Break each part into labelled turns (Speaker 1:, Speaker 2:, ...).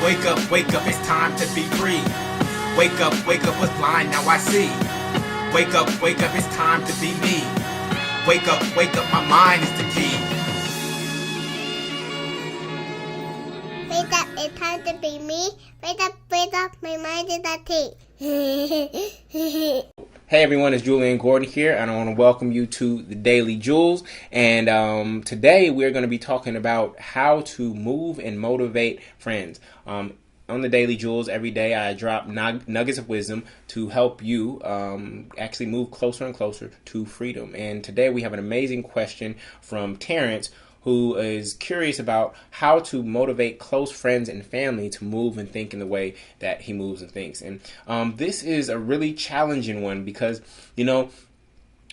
Speaker 1: wake up, it's time to be free. Wake up, was blind, now I see. Wake up, it's time to be me. Wake up, my mind is the key.
Speaker 2: Wake up, it's time to be me. Wake up, my mind is the key.
Speaker 3: Hey everyone, it's Jullien Gordon here, and I want to welcome you to the Daily Jules. And today we're going to be talking about how to move and motivate friends. On the Daily Jules, every day I drop nuggets of wisdom to help you actually move closer and closer to freedom. And today we have an amazing question from Terrence, who is curious about how to motivate close friends and family to move and think in the way that he moves and thinks. And this is a really challenging one because,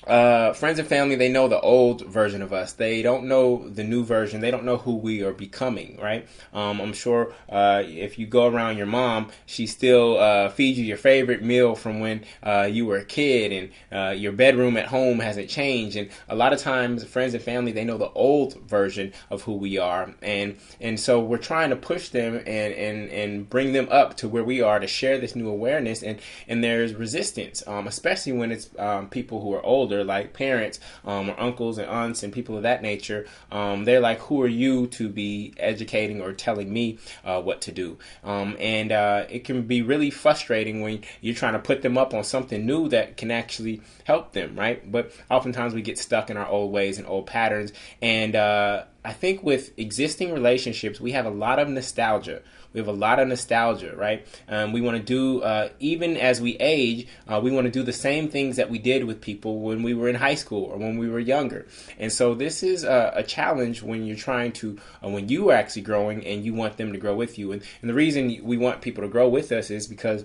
Speaker 3: friends and family, they know the old version of us. They don't know the new version. They don't know who we are becoming, right? I'm sure if you go around your mom, she still feeds you your favorite meal from when you were a kid, and your bedroom at home hasn't changed. And a lot of times, friends and family, they know the old version of who we are. And so we're trying to push them and bring them up to where we are to share this new awareness. And there's resistance, especially when it's people who are older, like parents or uncles and aunts and people of that nature. They're like, who are you to be educating or telling me what to do? And it can be really frustrating when you're trying to put them up on something new that can actually help them, right? But oftentimes we get stuck in our old ways and old patterns. And I think with existing relationships, we have a lot of nostalgia. Right? We want to do, even as we age, we want to do the same things that we did with people when we were in high school or when we were younger. And so this is a challenge when you're trying to, when you are actually growing and you want them to grow with you. And the reason we want people to grow with us is because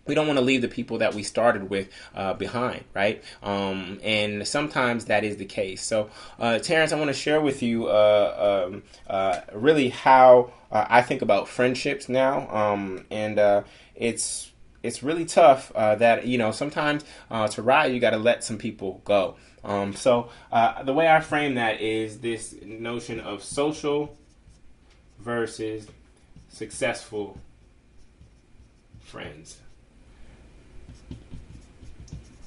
Speaker 3: we don't want to leave the people that we started with behind, right? And sometimes that is the case. So, Terrence, I want to share with you really how I think about friendships now. And it's really tough that, sometimes to ride, you got to let some people go. So the way I frame that is this notion of social versus successful friends.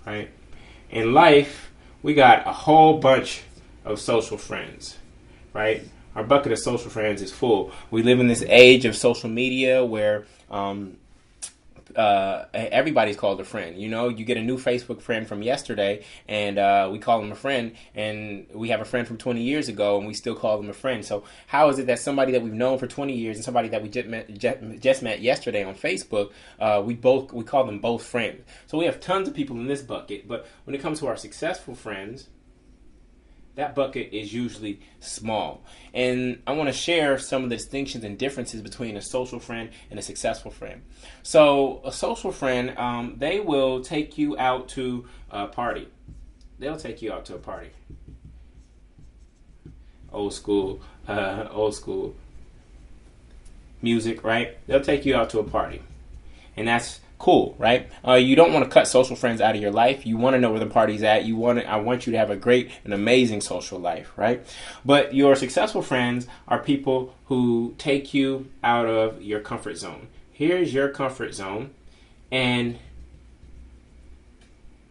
Speaker 3: Right? In life, we got a whole bunch of social friends, right? Our bucket of social friends is full. We live in this age of social media where everybody's called a friend. You get a new Facebook friend from yesterday, and we call them a friend, and we have a friend from 20 years ago, and we still call them a friend. So how is it that somebody that we've known for 20 years and somebody that we just met yesterday on Facebook, we call them both friends? So we have tons of people in this bucket, but when it comes to our successful friends, that bucket is usually small. And I want to share some of the distinctions and differences between a social friend and a successful friend. So a social friend, they will take you out to a party. They'll take you out to a party. Old school music, right? They'll take you out to a party. And that's cool, right? You don't want to cut social friends out of your life. You want to know where the party's at. I want you to have a great and amazing social life, right? But your successful friends are people who take you out of your comfort zone. Here's your comfort zone, and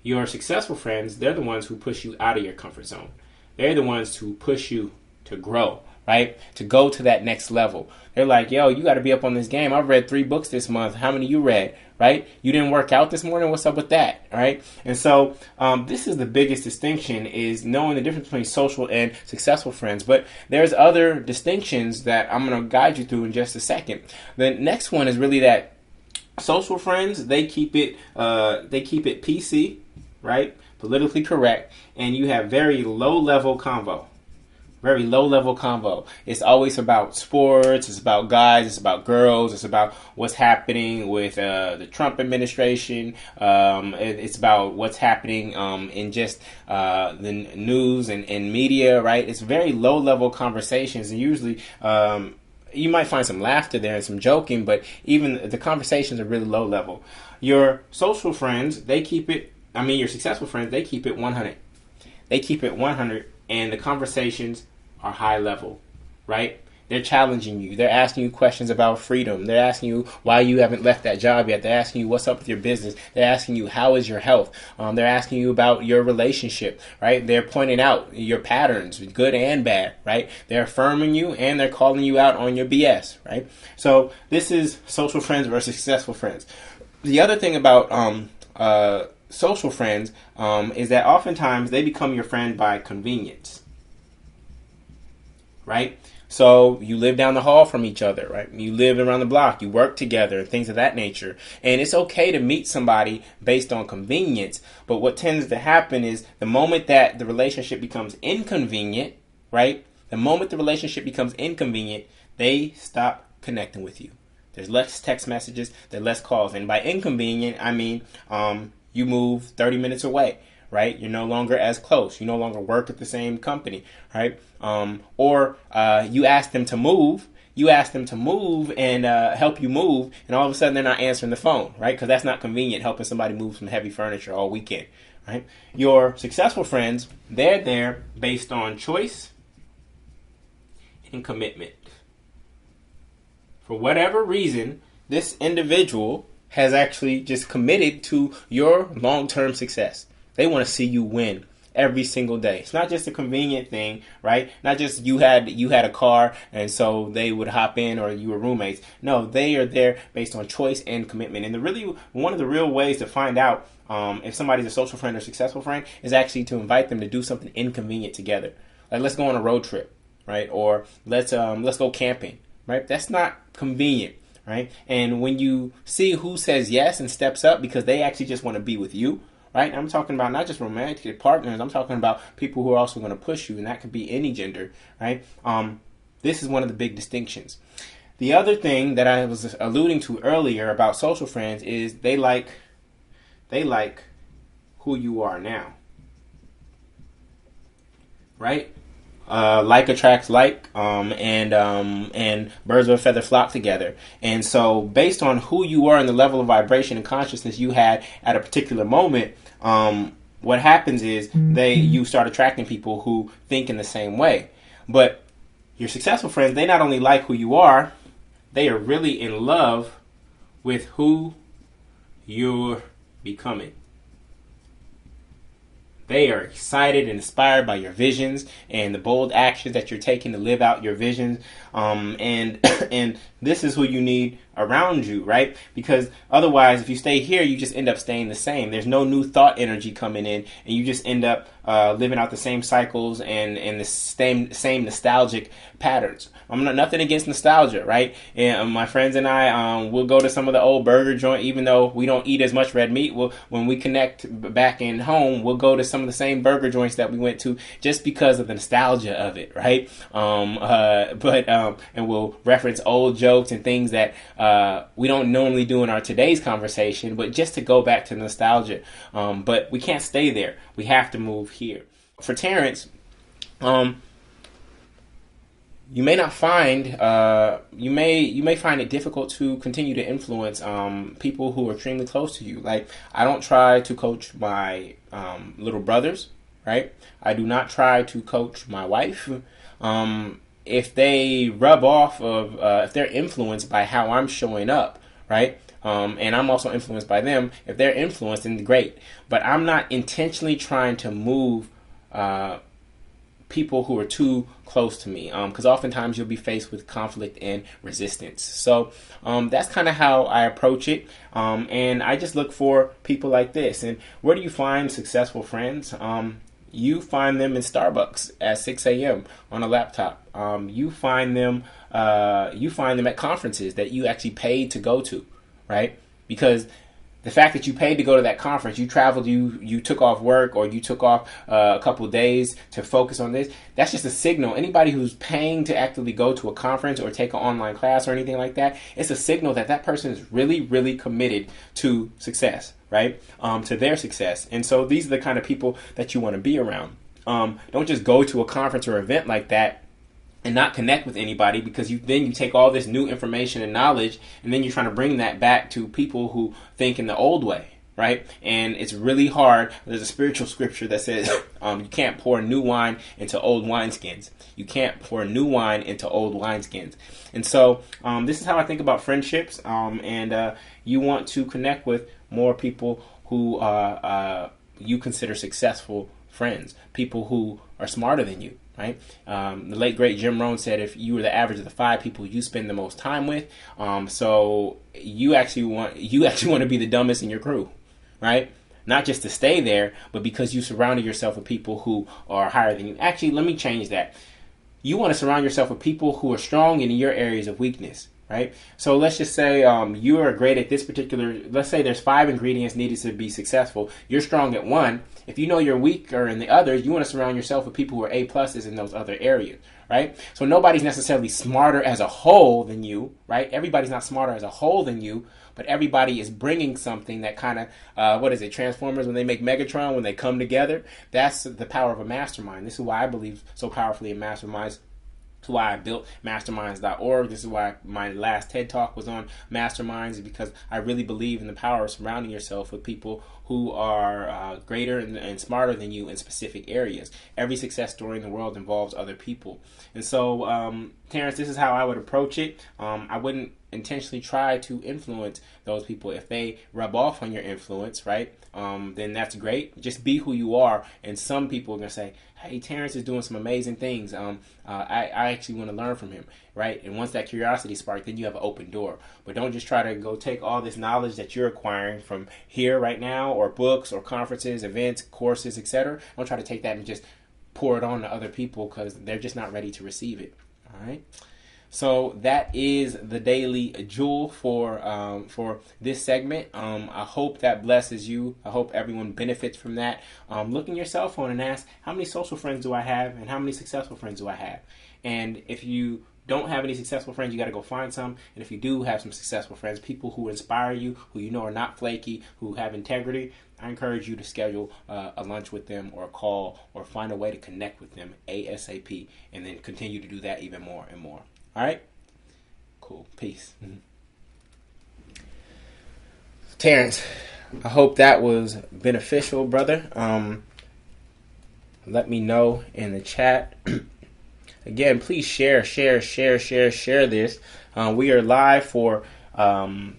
Speaker 3: your successful friends, they're the ones who push you out of your comfort zone. They're the ones who push you to grow, right? To go to that next level. They're like, yo, you got to be up on this game. I've read 3 books this month. How many you read, right? You didn't work out this morning? What's up with that, right? And so this is the biggest distinction, is knowing the difference between social and successful friends. But there's other distinctions that I'm going to guide you through in just a second. The next one is really that social friends, they keep it PC, right? Politically correct, and you have very low-level convo. Very low-level convo. It's always about sports. It's about guys. It's about girls. It's about what's happening with the Trump administration. It's about what's happening in just the news and media, right? It's very low-level conversations, and usually you might find some laughter there and some joking, but even the conversations are really low-level. Your social friends, your successful friends, they keep it 100. They keep it 100, and the conversations are high level, right? They're challenging you. They're asking you questions about freedom. They're asking you why you haven't left that job yet. They're asking you what's up with your business. They're asking you how is your health. They're asking you about your relationship, right? They're pointing out your patterns, good and bad, right? They're affirming you and they're calling you out on your BS, right? So this is social friends versus successful friends. The other thing about social friends is that oftentimes they become your friend by convenience, right? So you live down the hall from each other, right? You live around the block, you work together, things of that nature. And it's okay to meet somebody based on convenience, but what tends to happen is the moment that the relationship becomes inconvenient, right? The moment the relationship becomes inconvenient, they stop connecting with you. There's less text messages, there's less calls. And by inconvenient, I mean you move 30 minutes away, right? You're no longer as close. You no longer work at the same company, right? Or you ask them to move. You ask them to move and help you move, and all of a sudden they're not answering the phone, right? Because that's not convenient, helping somebody move some heavy furniture all weekend, right? Your successful friends, they're there based on choice and commitment. For whatever reason, this individual has actually just committed to your long-term success. They want to see you win every single day. It's not just a convenient thing, right? Not just you had a car and so they would hop in or you were roommates. No, they are there based on choice and commitment. And one of the real ways to find out if somebody's a social friend or successful friend is actually to invite them to do something inconvenient together. Like let's go on a road trip, right? Or let's go camping, right? That's not convenient. Right? And when you see who says yes and steps up because they actually just want to be with you, right? I'm talking about not just romantic partners. I'm talking about people who are also going to push you, and that could be any gender, right? This is one of the big distinctions. The other thing that I was alluding to earlier about social friends is they like who you are now, right? Like attracts like, and birds of a feather flock together. And so based on who you are and the level of vibration and consciousness you had at a particular moment, what happens is you start attracting people who think in the same way. But your successful friends, they not only like who you are, they are really in love with who you're becoming. They are excited and inspired by your visions and the bold actions that you're taking to live out your visions. And this is who you need around you, right? Because otherwise, if you stay here, you just end up staying the same. There's no new thought energy coming in, and you just end up living out the same cycles and the same nostalgic patterns. I'm nothing against nostalgia, right? And my friends and I will go to some of the old burger joint, even though we don't eat as much red meat. When we connect back in home, we'll go to some of the same burger joints that we went to just because of the nostalgia of it, right? And we'll reference old jokes and things that we don't normally do in our today's conversation, but just to go back to nostalgia. But we can't stay there. We have to move here. For Terrence, you may not find you may find it difficult to continue to influence people who are extremely close to you. Like, I don't try to coach my little brothers, right? I do not try to coach my wife. If they rub off of, if they're influenced by how I'm showing up, right? And I'm also influenced by them. If they're influenced, then great. But I'm not intentionally trying to move people who are too close to me, because oftentimes you'll be faced with conflict and resistance. So that's kind of how I approach it, and I just look for people like this. And where do you find successful friends? You find them in Starbucks at 6 a.m. on a laptop. You find them at conferences that you actually paid to go to, right? Because the fact that you paid to go to that conference, you traveled, you took off work, or you took off a couple of days to focus on this, that's just a signal. Anybody who's paying to actively go to a conference or take an online class or anything like that, it's a signal that that person is really, really committed to success, right? To their success. And so these are the kind of people that you want to be around. Don't just go to a conference or event like that and not connect with anybody, because you take all this new information and knowledge, and then you're trying to bring that back to people who think in the old way, right? And it's really hard. There's a spiritual scripture that says you can't pour new wine into old wineskins. You can't pour new wine into old wineskins. And so this is how I think about friendships. And you want to connect with more people who you consider successful friends, people who are smarter than you, right? The late great Jim Rohn said, if you were the average of the 5 people you spend the most time with, so you actually want to be the dumbest in your crew, right? Not just to stay there, but because you surrounded yourself with people who are higher than you. Actually, let me change that. You want to surround yourself with people who are strong in your areas of weakness, right? So let's just say you are great at this particular, let's say there's 5 ingredients needed to be successful. You're strong at one. If you know you're weaker in the others, you want to surround yourself with people who are A+ in those other areas, right? So nobody's necessarily smarter as a whole than you, right? Everybody's not smarter as a whole than you, but everybody is bringing something that kind of, what is it, Transformers, when they make Megatron, when they come together? That's the power of a mastermind. This is why I believe so powerfully in masterminds. This is why I built masterminds.org. This is why my last TED Talk was on masterminds, because I really believe in the power of surrounding yourself with people who are greater and smarter than you in specific areas. Every success story in the world involves other people. And so, Terrence, this is how I would approach it. I wouldn't intentionally try to influence those people. If they rub off on your influence, right, then that's great. Just be who you are. And some people are going to say, hey, Terrence is doing some amazing things. I actually want to learn from him, right? And once that curiosity sparks, then you have an open door. But don't just try to go take all this knowledge that you're acquiring from here right now, or books or conferences, events, courses, etc. Don't try to take that and just pour it on to other people, because they're just not ready to receive it. All right. So that is the Daily Jewel for this segment. I hope that blesses you. I hope everyone benefits from that. Look in your cell phone and ask, how many social friends do I have, and how many successful friends do I have? And if you don't have any successful friends, you got to go find some. And if you do have some successful friends, people who inspire you, who you know are not flaky, who have integrity, I encourage you to schedule a lunch with them, or a call, or find a way to connect with them ASAP, and then continue to do that even more and more. All right? Cool. Peace. Terrence, I hope that was beneficial, brother. Let me know in the chat. Again, please share this. We are live for 7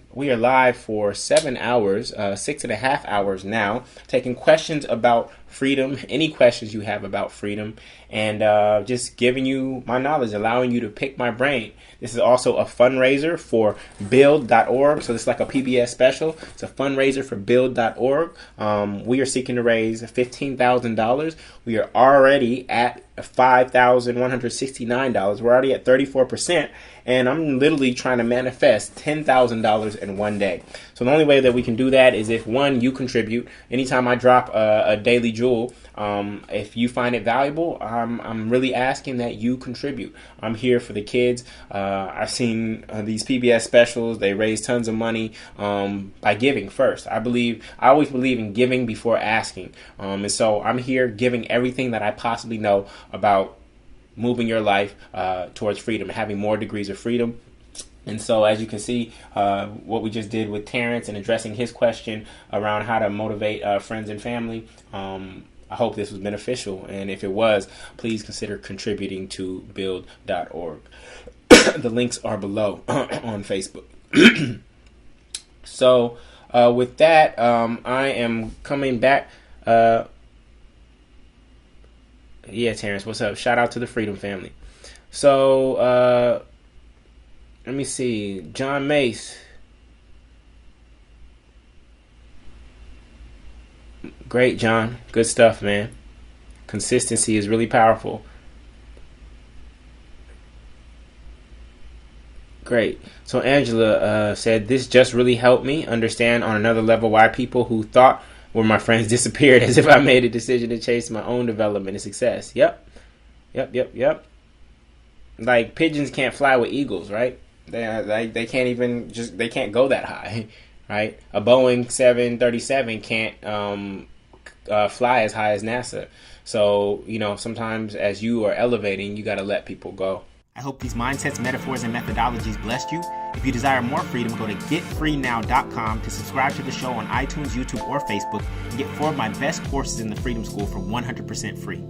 Speaker 3: hours, 6.5 hours now, taking questions about freedom, any questions you have about freedom, and just giving you my knowledge, allowing you to pick my brain. This is also a fundraiser for build.org. So it's like a PBS special. It's a fundraiser for build.org. We are seeking to raise $15,000. We are already at $5,169. We're already at 34%. And I'm literally trying to manifest $10,000 in one day. So the only way that we can do that is if, one, you contribute. Anytime I drop a Daily Jewel, if you find it valuable, I'm really asking that you contribute. I'm here for the kids. I've seen these PBS specials. They raise tons of money by giving first. I always believe in giving before asking. And so I'm here giving everything that I possibly know about moving your life towards freedom, having more degrees of freedom. And so, as you can see, what we just did with Terrence and addressing his question around how to motivate friends and family, I hope this was beneficial. And if it was, please consider contributing to build.org. The links are below on Facebook. So, with that, I am coming back. Yeah, Terrence, what's up? Shout out to the Freedom Family. So, let me see. John Mace. Great, John. Good stuff, man. Consistency is really powerful. Great. So Angela said, this just really helped me understand on another level why people who thought were my friends disappeared, as if I made a decision to chase my own development and success. Yep. Like pigeons can't fly with eagles, right? They can't even they can't go that high, right? A Boeing 737 can't fly as high as NASA. So, sometimes as you are elevating, you got to let people go.
Speaker 1: I hope these mindsets, metaphors, and methodologies blessed you. If you desire more freedom, go to getfreenow.com to subscribe to the show on iTunes, YouTube, or Facebook, and get 4 of my best courses in the Freedom School for 100% free.